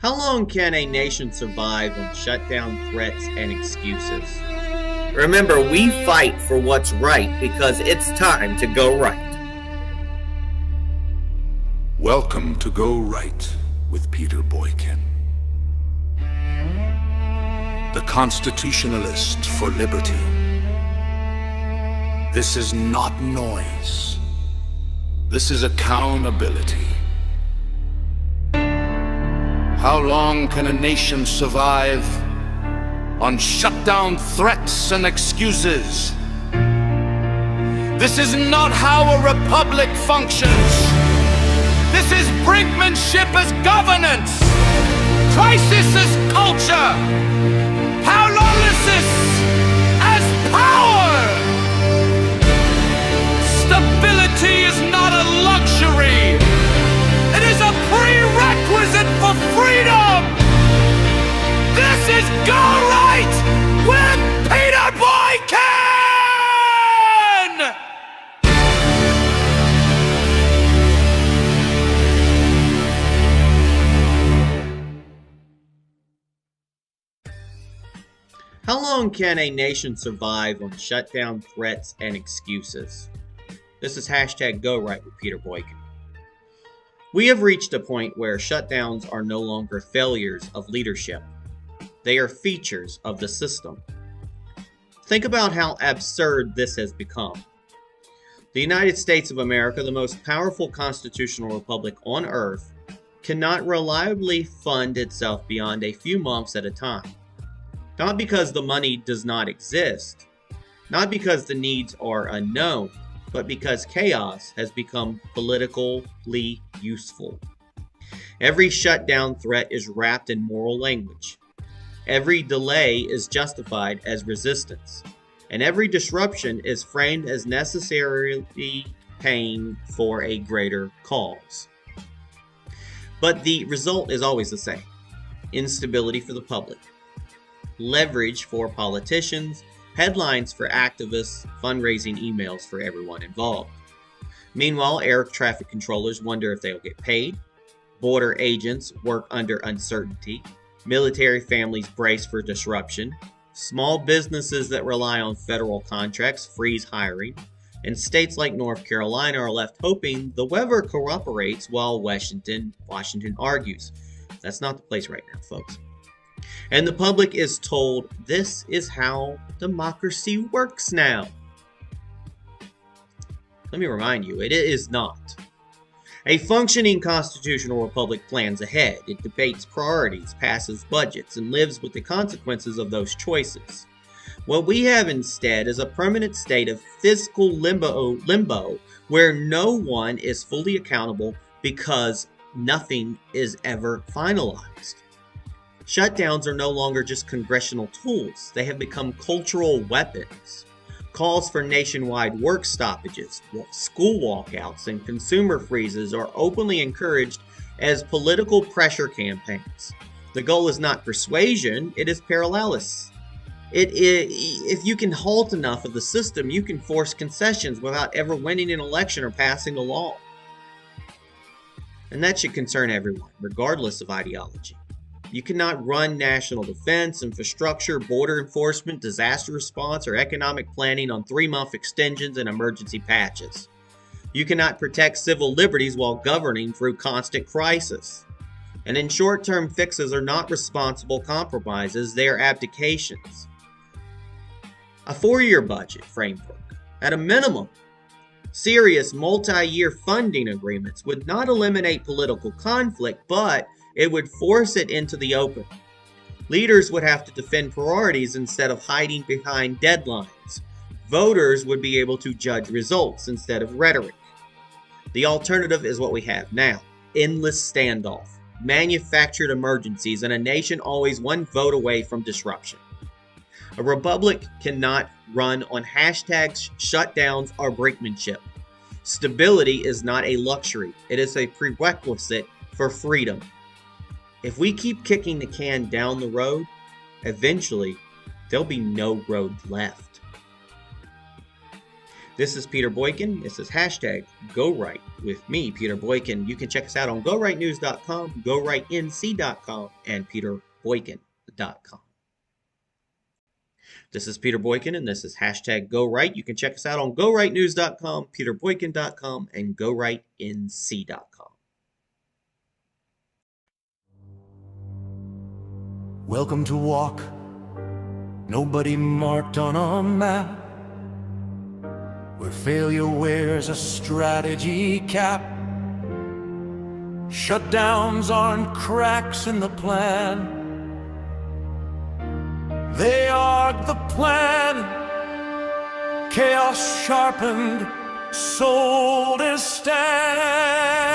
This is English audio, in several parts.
How long can a nation survive on shutdown threats and excuses? Remember, we fight for what's right because it's time to go right. Welcome to Go Right with Peter Boykin. The constitutionalist for liberty. This is not noise. This is accountability. How long can a nation survive on shutdown threats and excuses? This is not how a republic functions. This is brinkmanship as governance, crisis as culture, powerlessness as power. Stability is not a luxury. It is a prerequisite for freedom. This is Go Right with Peter Boykin! How long can a nation survive on shutdown threats and excuses? This is Go Right with Peter Boykin. We have reached a point where shutdowns are no longer failures of leadership. They are features of the system. Think about how absurd this has become. The United States of America, the most powerful constitutional republic on earth, cannot reliably fund itself beyond a few months at a time. Not because the money does not exist, not because the needs are unknown, but because chaos has become politically useful. Every shutdown threat is wrapped in moral language. Every delay is justified as resistance. And every disruption is framed as necessarily paying for a greater cause. But the result is always the same: instability for the public, leverage for politicians, headlines for activists, fundraising emails for everyone involved. Meanwhile, air traffic controllers wonder if they'll get paid. Border agents work under uncertainty. Military families brace for disruption. Small businesses that rely on federal contracts freeze hiring. And states like North Carolina are left hoping the weather cooperates while Washington argues. That's not the place right now, folks. And the public is told this is how democracy works now. Let me remind you, it is not. A functioning constitutional republic plans ahead. It debates priorities, passes budgets, and lives with the consequences of those choices. What we have instead is a permanent state of fiscal limbo where no one is fully accountable because nothing is ever finalized. Shutdowns are no longer just congressional tools. They have become cultural weapons. Calls for nationwide work stoppages, school walkouts, and consumer freezes are openly encouraged as political pressure campaigns. The goal is not persuasion, it is paralysis. If you can halt enough of the system, you can force concessions without ever winning an election or passing a law. And that should concern everyone, regardless of ideology. You cannot run national defense, infrastructure, border enforcement, disaster response, or economic planning on 3-month extensions and emergency patches. You cannot protect civil liberties while governing through constant crisis. And in short-term fixes are not responsible compromises, they are abdications. A 4-year budget framework, at a minimum, serious multi-year funding agreements would not eliminate political conflict, but it would force it into the open. Leaders would have to defend priorities instead of hiding behind deadlines. Voters would be able to judge results instead of rhetoric. The alternative is what we have now: endless standoff, manufactured emergencies, and a nation always one vote away from disruption. A republic cannot run on hashtags, shutdowns, or brinkmanship. Stability is not a luxury. It is a prerequisite for freedom. If we keep kicking the can down the road, eventually there'll be no road left. This is Peter Boykin. This is hashtag Go Right with me, Peter Boykin. You can check us out on GoRightNews.com, GoRightNC.com, and PeterBoykin.com. This is Peter Boykin, and this is hashtag Go Right. You can check us out on GoRightNews.com, PeterBoykin.com, and GoRightNC.com. Welcome to walk, nobody marked on a map, where failure wears a strategy cap. Shutdowns aren't cracks in the plan, they are the plan. Chaos sharpened, soldiers stand.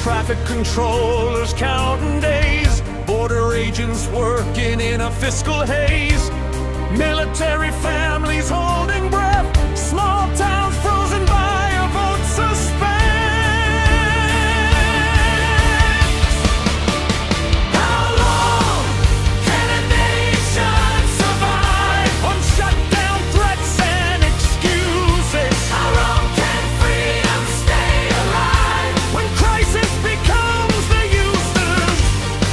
Traffic controllers counting days, border agents working in a fiscal haze, military families holding breath, small towns frozen by a vote suspense. How long can a nation survive on shutdown threats and excuses? How long can freedom stay alive when crisis becomes the useless?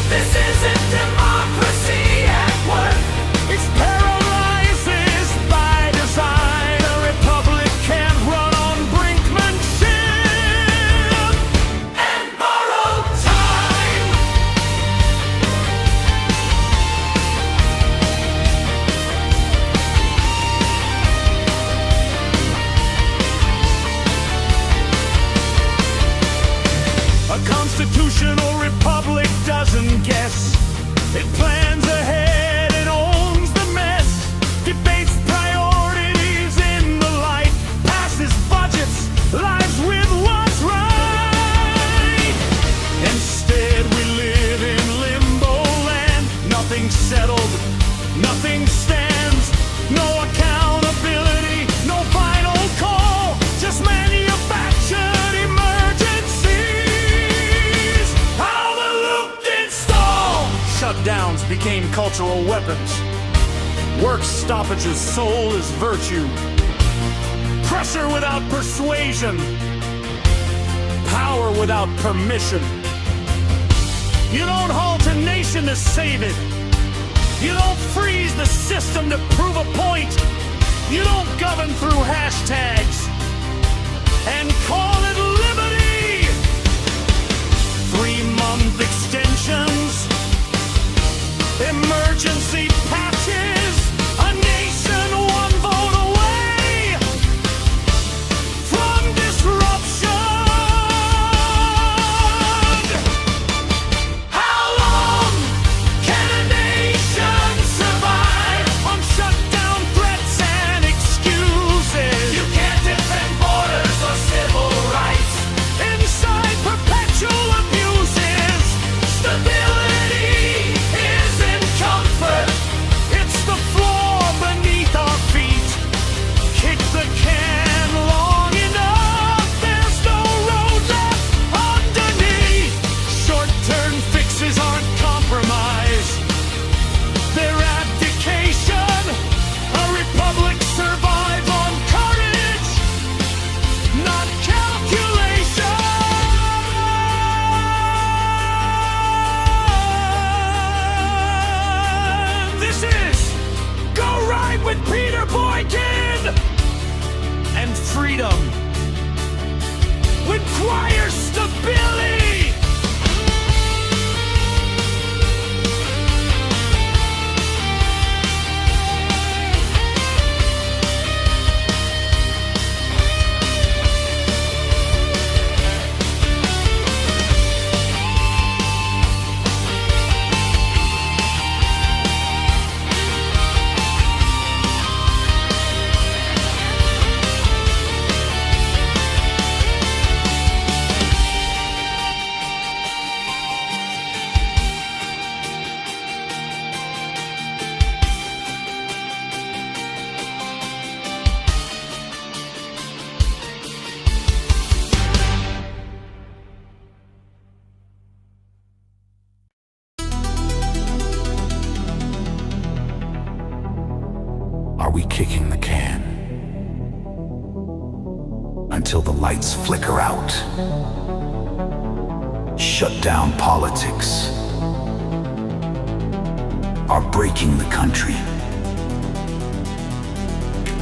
This isn't democracy at work, it's paralysis by design. A republic can't run on brinkmanship and borrowed time. A constitutional republic doesn't guess, it plans ahead and owns the mess, debates priorities in the light, passes budgets, lives with what's right. Instead we live in limbo land, nothing settled, nothing stands, no accountability, no final call, just manufactured emergencies. How the loop install. Shutdowns became cultural weapons. Work stoppages sold as virtue. Pressure without persuasion. Power without permission. You don't halt a nation to save it. You don't freeze the system to prove a point. You don't govern through hashtags and call it liberty. 3-month extensions, emergency patches, a nation one vote away from disruption. How long can a nation survive on shutdown threats and excuses? You can't defend borders or civil rights inside perpetual abuses. Stability isn't comfort, it's the floor beneath our feet. Kick the can long enough, there's no road left underneath. Short-term fixes aren't compromise, they're abdication. A republic survives on courage, not calculation. This is Go Right with Peter Boykin. And freedom requires stability. we kicking the can until the lights flicker out? Shutdown politics are breaking the country.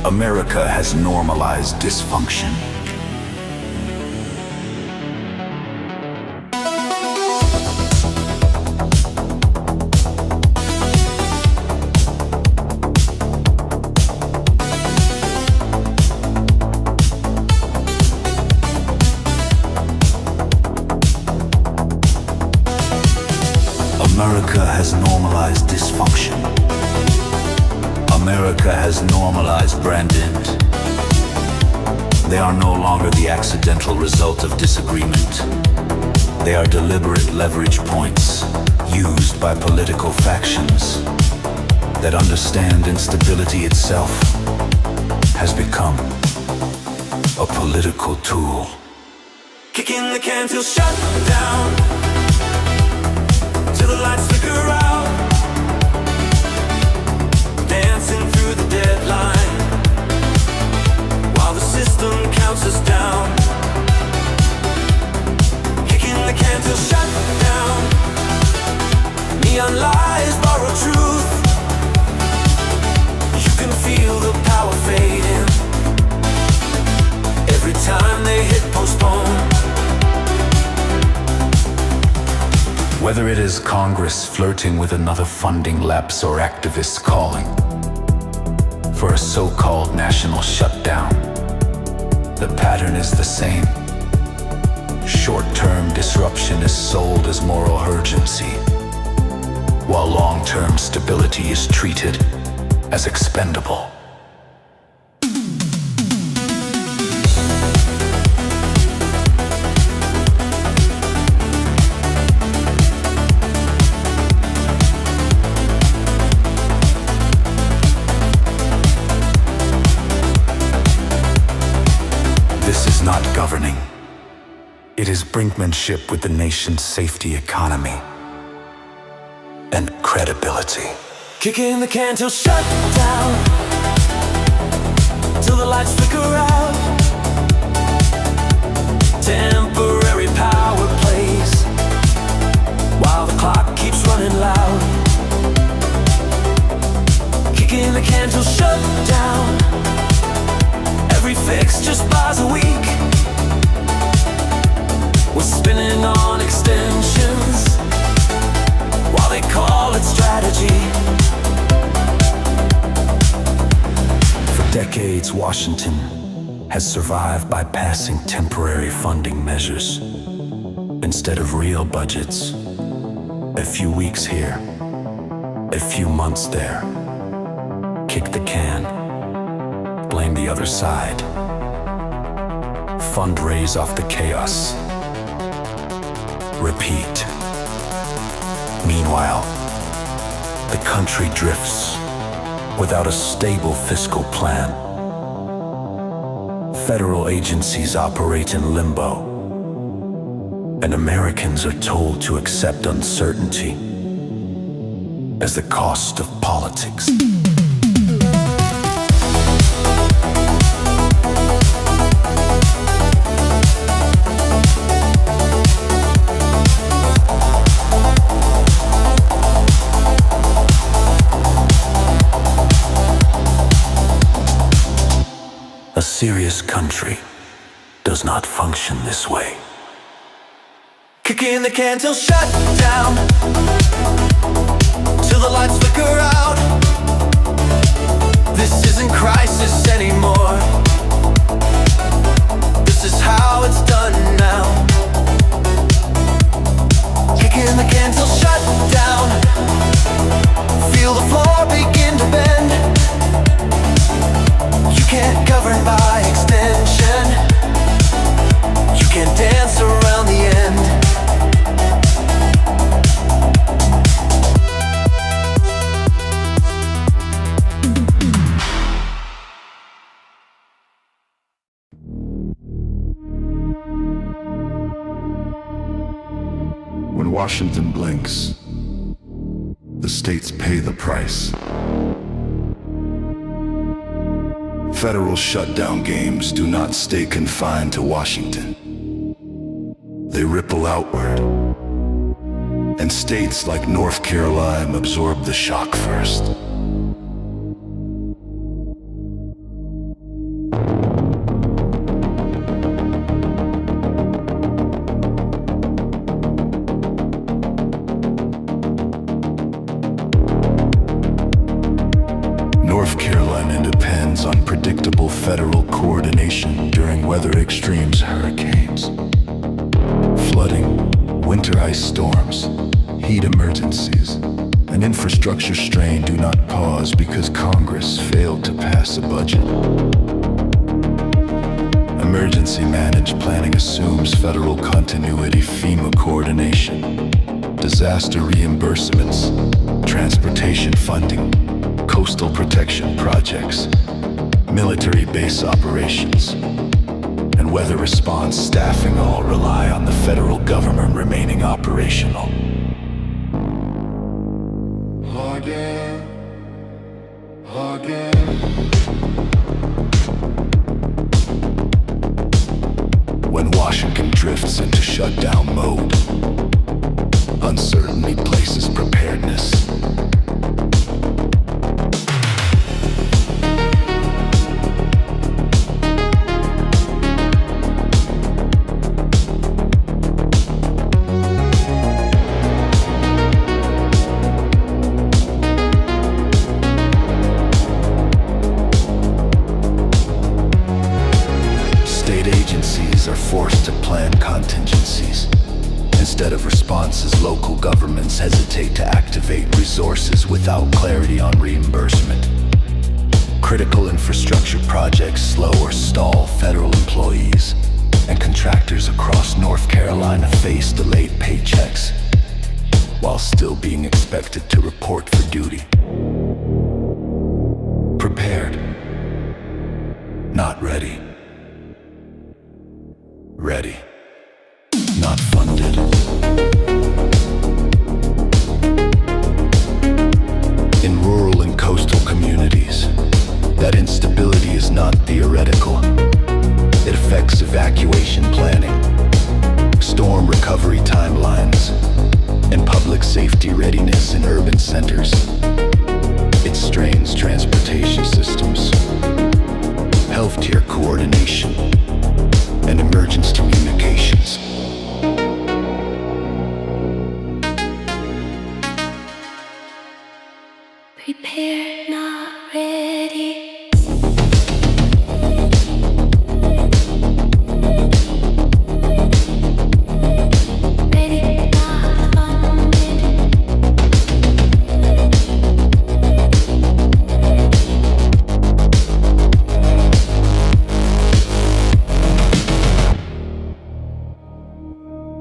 America has normalized dysfunction. America has normalized dysfunction. America has normalized brand-ins. They are no longer the accidental result of disagreement. They are deliberate leverage points used by political factions that understand instability itself has become a political tool. Kicking the can till shut down, till the lights flicker out, dancing through the deadline, while the system counts us down. Kicking the can till shut down, neon lies borrow truth. You can feel the power fading every time they hit postpone. Whether it is Congress flirting with another funding lapse or activists calling for a so-called national shutdown, the pattern is the same. Short-term disruption is sold as moral urgency, while long-term stability is treated as expendable. This is not governing. It is brinkmanship with the nation's safety economy and credibility. Kicking the can till shut down, till the lights flicker out. Temporary power plays while the clock keeps running loud. Kicking the can till shut down, every fix just buys a week. We're spinning on extensions while they call it strategy. For decades, Washington has survived by passing temporary funding measures instead of real budgets. A few weeks here, a few months there. Kick the can, blame the other side, fundraise off the chaos, repeat. Meanwhile, the country drifts without a stable fiscal plan. Federal agencies operate in limbo, and Americans are told to accept uncertainty as the cost of politics. A serious country does not function this way. Kicking the can till shut down, till the lights flicker out. This isn't crisis anymore. This is how it's done now. Kicking the can till shut down, feel the floor begin to bend. You can't govern by extension. You can't dance around the end. When Washington blinks, the states pay the price. federal shutdown games do not stay confined to Washington. They ripple outward, and states like North Carolina absorb the shock first. North Carolina depends on predictable federal coordination during weather extremes, hurricanes, flooding, winter ice storms, heat emergencies. And infrastructure strain do not pause because Congress failed to pass a budget. Emergency managed planning assumes federal continuity, FEMA coordination, disaster reimbursements, transportation funding, coastal protection projects, military base operations, and weather response staffing all rely on the federal government remaining operational. When Washington drifts into shutdown mode, uncertainty places preparedness. Are forced to plan contingencies. Instead of responses, local governments hesitate to activate resources without clarity on reimbursement. Critical infrastructure projects slow or stall federal employees, and contractors across North Carolina face delayed paychecks while still being expected to report for duty. Prepared, not ready. Ready, not funded. In rural and coastal communities, that instability is not theoretical. It affects evacuation planning, storm recovery timelines, and public safety readiness in urban centers. It strains transportation systems, healthcare coordination, and emergency communications. Prepare, not ready. Ready, not funded.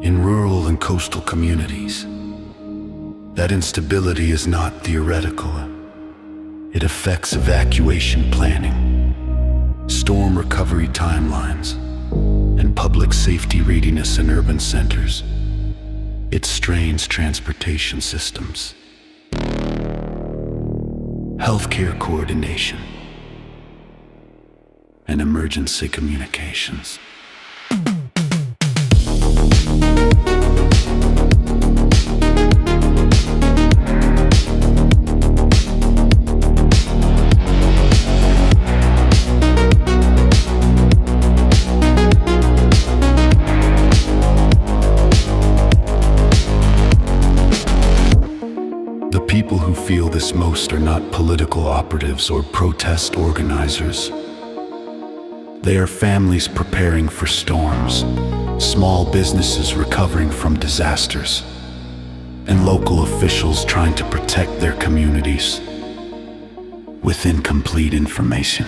In rural and coastal communities, that instability is not theoretical. It affects evacuation planning, storm recovery timelines, and public safety readiness in urban centers. It strains transportation systems, healthcare coordination, and emergency communications. The people who feel this most are not political operatives or protest organizers. They are families preparing for storms, small businesses recovering from disasters, and local officials trying to protect their communities with incomplete information.